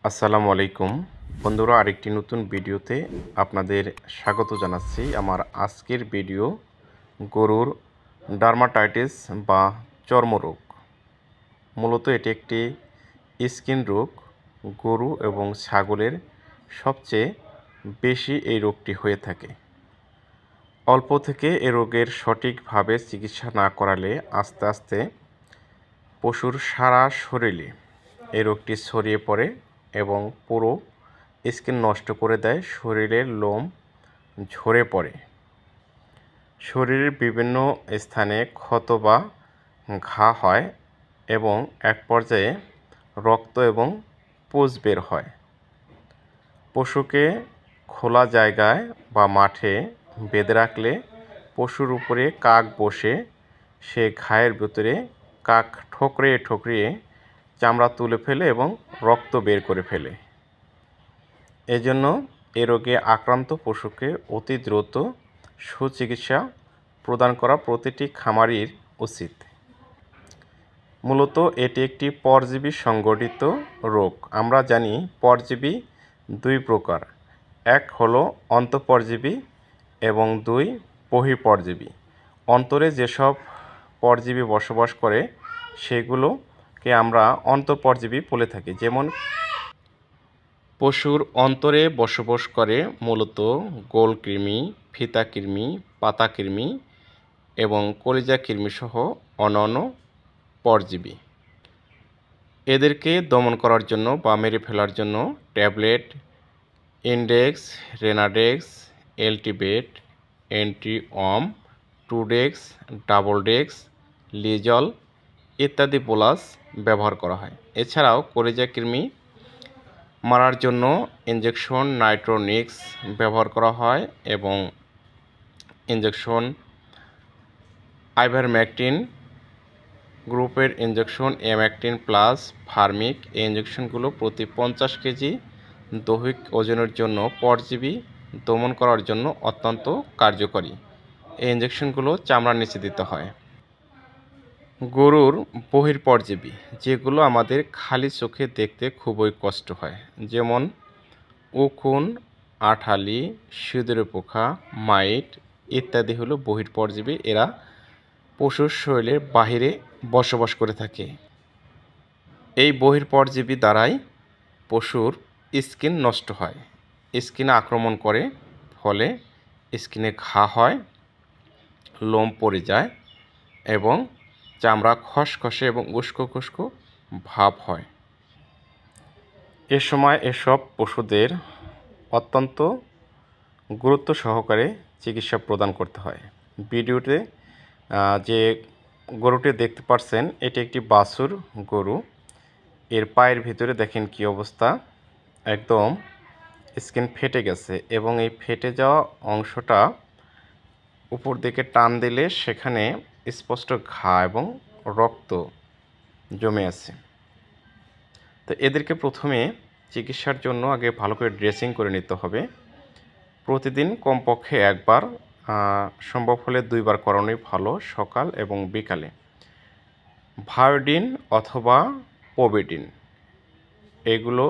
আসসালামু আলাইকুম বন্ধুরা, আরেকটি নতুন ভিডিওতে আপনাদের স্বাগত জানাচ্ছি। আমার আজকের ভিডিও গরুর ডার্মাটাইটিস বা চর্মরোগ। মূলত এটি একটি স্কিন রোগ। গরু এবং ছাগলের সবচেয়ে বেশি এই রোগটি হয়ে থাকে। অল্প থেকে এ রোগের সঠিকভাবে চিকিৎসা না করালে আস্তে আস্তে পশুর সারা শরীরে এই রোগটি ছড়িয়ে পড়ে এবং পুরো স্কিন নষ্ট করে দেয়। শরীরের লোম ঝরে পড়ে, শরীরের বিভিন্ন স্থানে ক্ষত বা ঘা হয় এবং এক পর্যায়ে রক্ত এবং পুঁজ বের হয়। পশুকে খোলা জায়গায় বা মাঠে বেঁধে রাখলে পশুর উপরে কাক বসে সে ঘায়ের ভিতরে কাক ঠোকরিয়ে ঠোকরিয়ে চামড়া তুলে ফেলে এবং রক্ত বের করে ফেলে। এজন্য এ রোগে আক্রান্ত পশুকে অতি দ্রুত সুচিকিৎসা প্রদান করা প্রতিটি খামারির উচিত। মূলত এটি একটি পরজীবী সংগঠিত রোগ। আমরা জানি পরজীবী দুই প্রকার, এক হলো অন্তঃপরজীবী এবং দুই বহিঃপরজীবী। অন্তরে যেসব পরজীবী বসবাস করে সেগুলোকে আমরা অন্তঃপরজীবী বলে থাকি। যেমন পশুর অন্তরে বসবাস করে মূলত গোলকৃমি, ফিতাকৃমি, পাতাকৃমি এবং কলিজা কৃমিসহ অন্যান্য পরজীবী। এদেরকে দমন করার জন্য বা মেরে ফেলার জন্য ট্যাবলেট, ইনডেক্স, রেনাডেক্স, এলটিবেট, অ্যান্টিওম, টুডেক্স, ডাবলডেক্স, লিজল ইত্যাদি বোলাস ব্যবহার করা হয়। এছাড়াও কলিজা কৃমি মারার জন্য ইনজেকশন নাইট্রোনিক্স ব্যবহার করা হয় এবং ইনজেকশন আইভারমেকটিন গ্রুপের ইনজেকশন এম্যাকটিন প্লাস ফার্মিক। এই ইনজেকশনগুলো প্রতি 50 কেজি দৈহিক ওজনের জন্য পরজীবী দমন করার জন্য অত্যন্ত কার্যকরী। এই ইনজেকশনগুলো চামড়ার নিচে দিতে হয়। গরুর বহিঃপরজীবী, যেগুলো আমাদের খালি চোখে দেখতে খুবই কষ্ট হয়, যেমন উকুন, আঠালি, সিঁদুরে পোকা, মাইট ইত্যাদি হলো বহিঃপরজীবী। এরা পশুর শরীরের বাহিরে বসবাস করে থাকে। এই বহিঃপরজীবী দ্বারাই পশুর স্কিন নষ্ট হয়, স্কিনে আক্রমণ করে, ফলে স্কিনে ঘা হয়, লোম পড়ে যায় এবং চামড়া খসখসে এবং উস্কো খুস্কো ভাব হয়। এ সময় এসব পশুদের অত্যন্ত গুরুত্ব সহকারে চিকিৎসা প্রদান করতে হয়। ভিডিওতে যে গরুটি দেখতে পাচ্ছেন, এটি একটি বাছুর গরু। এর পায়ের ভিতরে দেখেন কি অবস্থা, একদম স্কিন ফেটে গেছে এবং এই ফেটে যাওয়া অংশটা উপর দিকে টান দিলে সেখানে স্পষ্ট ঘা এবং রক্ত জমে আছে। তো এদেরকে প্রথমে চিকিৎসার জন্য আগে ভালো করে ড্রেসিং করে নিতে হবে। প্রতিদিন কমপক্ষে একবার, সম্ভব হলে 2 বার করানোই ভালো, সকাল এবং বিকালে। ভায়োডিন অথবা পভিডিন এগুলো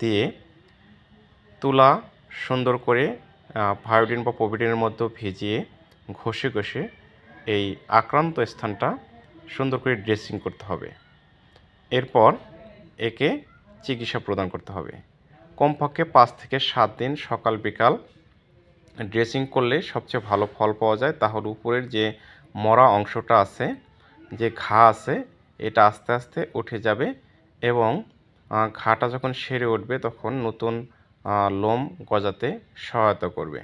দিয়ে তুলা সুন্দর করে ভায়োডিন বা পভিডিনের মধ্যে ভিজিয়ে ঘষে ঘষে এই আক্রান্ত স্থানটা সুন্দর করে ড্রেসিং করতে হবে। এরপর একে চিকিৎসা প্রদান করতে হবে। কমপক্ষে 5 থেকে 7 দিন সকাল বিকাল ড্রেসিং করলে সবচেয়ে ভালো ফল পাওয়া যায়। তাহলে উপরের যে মরা অংশটা আছে, যে ঘা আছে, এটা আস্তে আস্তে উঠে যাবে এবং ঘাটা যখন সেরে উঠবে তখন নতুন লোম গজাতে সহায়তা করবে।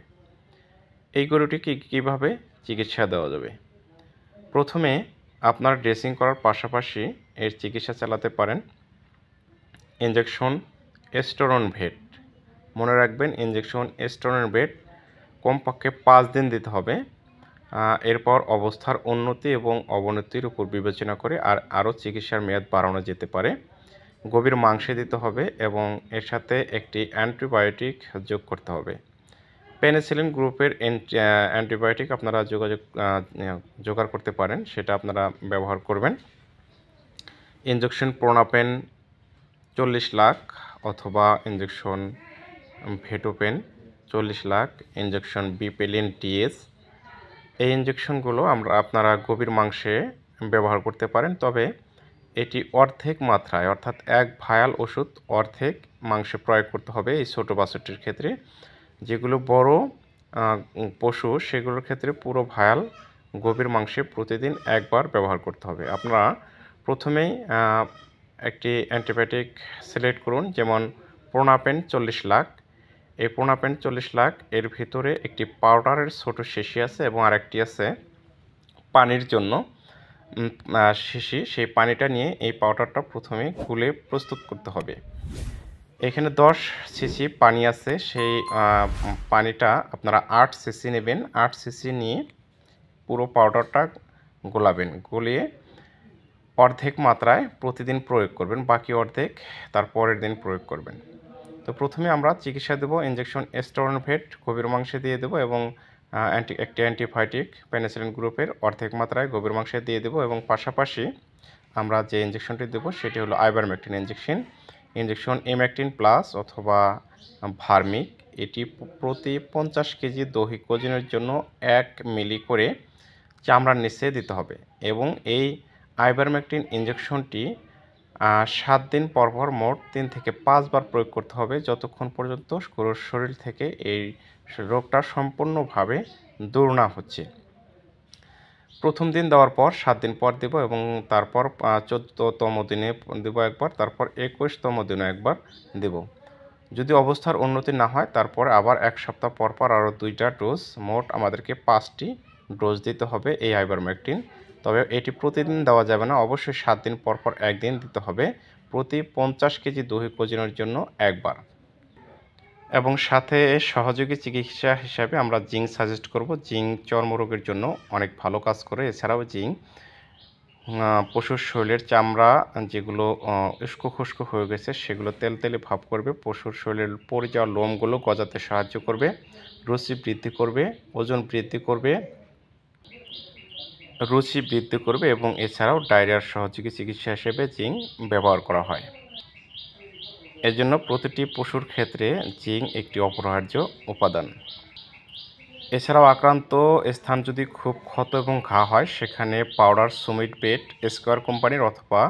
এই গরুটিকে কীভাবে চিকিৎসা দেওয়া যাবে? প্রথমে আপনার ড্রেসিং করার পাশাপাশি এর চিকিৎসা চালাতে পারেন ইনজেকশন এস্টোরনভেট। মনে রাখবেন, ইনজেকশন এস্টোরনভেট কমপক্ষে 5 দিন দিতে হবে। এরপর অবস্থার উন্নতি এবং অবনতির উপর বিবেচনা করে আরও চিকিৎসার মেয়াদ বাড়ানো যেতে পারে। গভীর মাংসে দিতে হবে এবং এর সাথে একটি অ্যান্টিবায়োটিক যোগ করতে হবে। পেনিসিলিন গ্রুপের অ্যান্টিবায়োটিক আপনারা জোগাড় করতে পারেন, সেটা আপনারা ব্যবহার করবেন। ইনজেকশন প্রোনাপেন 40 লাখ অথবা ইঞ্জেকশন ভেটোপেন 40 লাখ, ইঞ্জেকশন বিপেলিন টিএস। এই ইঞ্জেকশনগুলো আপনারা গভীর মাংসে ব্যবহার করতে পারেন, তবে এটি অর্ধেক মাত্রায়, অর্থাৎ 1 ভায়াল ওষুধ অর্ধেক মাংসে প্রয়োগ করতে হবে এই ছোটো বাছুরটির ক্ষেত্রে। যেগুলো বড় পশু সেগুলোর ক্ষেত্রে পুরো ভায়াল গভীর মাংসে প্রতিদিন একবার ব্যবহার করতে হবে। আপনারা প্রথমেই একটি অ্যান্টিবায়োটিক সিলেক্ট করুন, যেমন প্রোনাপেন 40 লাখ। এই প্রোনাপেন 40 লাখ এর ভিতরে একটি পাউডারের ছোট শিশি আছে এবং আরেকটি আছে পানির জন্য শিশি। সেই পানিটা নিয়ে এই পাউডারটা প্রথমে গুলে প্রস্তুত করতে হবে। এখানে 10 সিসি পানি আছে, সেই পানিটা আপনারা 8 সিসি নেবেন। 8 সিসি নিয়ে পুরো পাউডারটা গোলাবেন, গলিয়ে অর্ধেক মাত্রায় প্রতিদিন প্রয়োগ করবেন, বাকি অর্ধেক তার পরের দিন প্রয়োগ করবেন। তো প্রথমে আমরা চিকিৎসা দেব, ইঞ্জেকশন স্টেরনভেট গভীর মাংসে দিয়ে দেব এবং একটি অ্যান্টিবায়োটিক পেনিসিলিন গ্রুপের অর্ধেক মাত্রায় গভীর মাংসে দিয়ে দেব এবং পাশাপাশি আমরা যে ইঞ্জেকশনটি দেব সেটি হলো আইভারমেকটিন ইঞ্জেকশন এমেকটিন প্লাস অথবা ভার্মিক। এটি প্রতি 50 কেজি দৈহিক ওজনের জন্য 1 মিলি করে চামড়ার নিচে দিতে হবে এবং এই আইভারমেকটিন ইঞ্জেকশনটি 7 দিন পরপর মোট 3 থেকে 5 বার প্রয়োগ করতে হবে, যতক্ষণ পর্যন্ত গরুর শরীর থেকে এই রোগটা সম্পূর্ণভাবে দূর না হচ্ছে। প্রথম দিন দেওয়ার পর 7 দিন পর দেব এবং তারপর 14তম দিনে দেব একবার, তারপর 21তম দিনে একবার দেব। যদি অবস্থার উন্নতি না হয় তারপর আবার 1 সপ্তাহ পর পর আরও 2টা ডোজ, মোট আমাদেরকে 5টি ডোজ দিতে হবে এই আইভারমেকটিন। তবে এটি প্রতিদিন দেওয়া যাবে না, অবশ্যই 7 দিন পর পর একদিন দিতে হবে, প্রতি 50 কেজি দৈহিক ওজনের জন্য একবার। এবং সাথে সহযোগী চিকিৎসা হিসাবে আমরা জিঙ্ক সাজেস্ট করব। জিঙ্ক চর্মরোগের জন্য অনেক ভালো কাজ করে। এছাড়াও জিঙ্ক পশুর শরীরের চামড়া যেগুলো উস্কো খুস্কো হয়ে গেছে সেগুলো তেলতেলে ভাব করবে, পশুর শরীরের পড়ে যাওয়া লোমগুলো গজাতে সাহায্য করবে, রুচি বৃদ্ধি করবে, ওজন বৃদ্ধি করবে, এবং এছাড়াও ডায়রিয়ার সহযোগী চিকিৎসা হিসেবে জিঙ্ক ব্যবহার করা হয়। এজন্য প্রতিটি পশুর ক্ষেত্রে জিঙ্ক একটি অপরিহার্য উপাদান। এছাড়াও আক্রান্ত স্থান যদি খুব ক্ষত এবং ঘা হয় সেখানে পাউডার সুমিট বেট স্কোয়ার কোম্পানির অথবা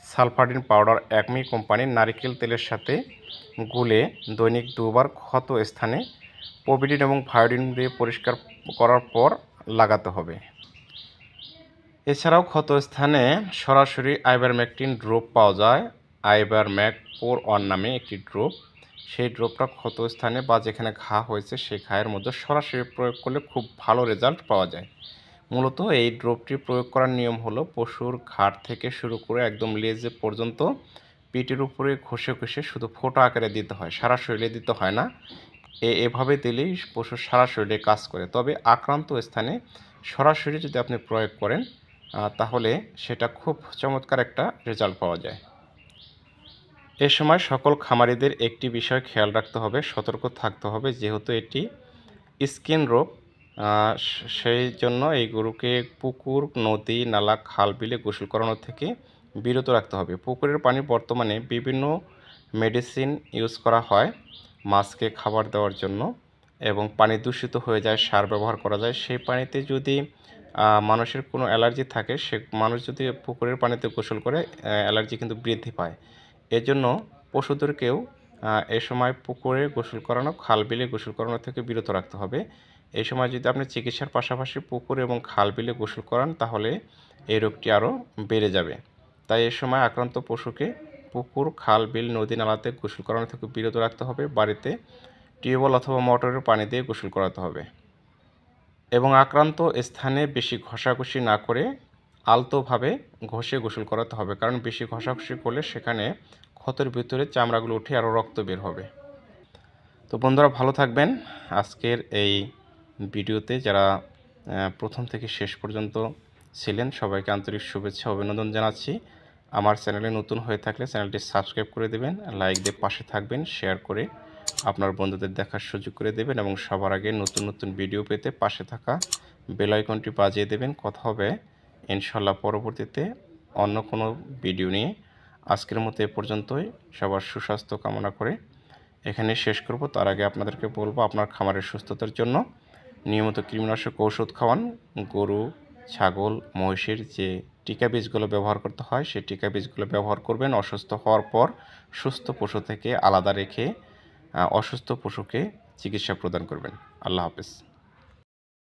সালফাডিন পাউডার একমি কোম্পানির নারিকেল তেলের সাথে গুলে দৈনিক 2 বার ক্ষত স্থানে প্রোবিডিন এবং ভায়োডিন দিয়ে পরিষ্কার করার পর লাগাতে হবে। এছাড়াও ক্ষত স্থানে সরাসরি আইভারমেকটিন ড্রপ পাওয়া যায়, আইভারম্যাক 4-1 নামে একটি ড্রপ। সেই ড্রপটা ক্ষত স্থানে বা যেখানে ঘা হয়েছে সেই ঘায়ের মধ্যে সরাসরি প্রয়োগ করলে খুব ভালো রেজাল্ট পাওয়া যায়। মূলত এই ড্রপটি প্রয়োগ করার নিয়ম হলো পশুর ঘাড় থেকে শুরু করে একদম লেজে পর্যন্ত পিঠের উপরে ঘষে ঘষে শুধু ফোঁটা আকারে দিতে হয়, সারা শরীরে দিতে হয় না। এভাবে দিলেই পশুর সারা শরীরে কাজ করে। তবে আক্রান্ত স্থানে সরাসরি যদি আপনি প্রয়োগ করেন তাহলে সেটা খুব চমৎকার একটা রেজাল্ট পাওয়া যায়। এ সময় সকল খামারিদের একটি বিষয় খেয়াল রাখতে হবে, সতর্ক থাকতে হবে, যেহেতু এটি স্কিন রোগ, সেই জন্য এই গরুকে পুকুর, নদী, নালা, খাল, বিলে গোসল করানো থেকে বিরত রাখতে হবে। পুকুরের পানি বর্তমানে বিভিন্ন মেডিসিন ইউজ করা হয় মাছকে খাবার দেওয়ার জন্য এবং পানি দূষিত হয়ে যায়, সার ব্যবহার করা যায়। সেই পানিতে যদি মানুষের কোনো অ্যালার্জি থাকে, সে মানুষ যদি পুকুরের পানিতে গোসল করে অ্যালার্জি কিন্তু বৃদ্ধি পায়। এজন্য পশুদেরকেও এ সময় পুকুরে গোসল করানো, খাল বিলে গোসল করানো থেকে বিরত রাখতে হবে। এই সময় যদি আপনি চিকিৎসার পাশাপাশি পুকুর এবং খাল বিলে গোসল করান তাহলে এই রোগটি আরও বেড়ে যাবে। তাই এ সময় আক্রান্ত পশুকে পুকুর, খাল, বিল, নদী, নালাতে গোসল করানো থেকে বিরত রাখতে হবে। বাড়িতে টিউবওয়েল অথবা মোটরের পানি দিয়ে গোসল করাতে হবে এবং আক্রান্ত স্থানে বেশি ঘষাঘষি না করে আলতোভাবে ঘষে গোসল করাতে হবে, কারণ বেশি ঘষাঘষি করলে সেখানে ক্ষতের ভিতরে চামড়াগুলো উঠে আরও রক্ত বের হবে। তো বন্ধুরা ভালো থাকবেন। আজকের এই ভিডিওতে যারা প্রথম থেকে শেষ পর্যন্ত ছিলেন সবাইকে আন্তরিক শুভেচ্ছা অভিনন্দন জানাচ্ছি। আমার চ্যানেলে নতুন হয়ে থাকলে চ্যানেলটি সাবস্ক্রাইব করে দেবেন, লাইক দিয়ে পাশে থাকবেন, শেয়ার করে আপনার বন্ধুদের দেখার সুযোগ করে দেবেন এবং সবার আগে নতুন নতুন ভিডিও পেতে পাশে থাকা বেল আইকনটি বাজিয়ে দেবেন। কথা হবে ইনশাল্লাহ পরবর্তীতে অন্য কোনো ভিডিও নিয়ে। আজকের মতো এ পর্যন্তই। সবার সুস্বাস্থ্য কামনা করে এখানে শেষ করব। তার আগে আপনাদেরকে বলবো, আপনার খামারের সুস্থতার জন্য নিয়মিত কৃমিনাশক ঔষধ খাওয়ান। গরু, ছাগল, মহিষের যে টিকা বীজগুলো ব্যবহার করতে হয় সেই টিকা বীজগুলো ব্যবহার করবেন। অসুস্থ হওয়ার পর সুস্থ পশু থেকে আলাদা রেখে অসুস্থ পশুকে চিকিৎসা প্রদান করবেন। আল্লাহ হাফেজ।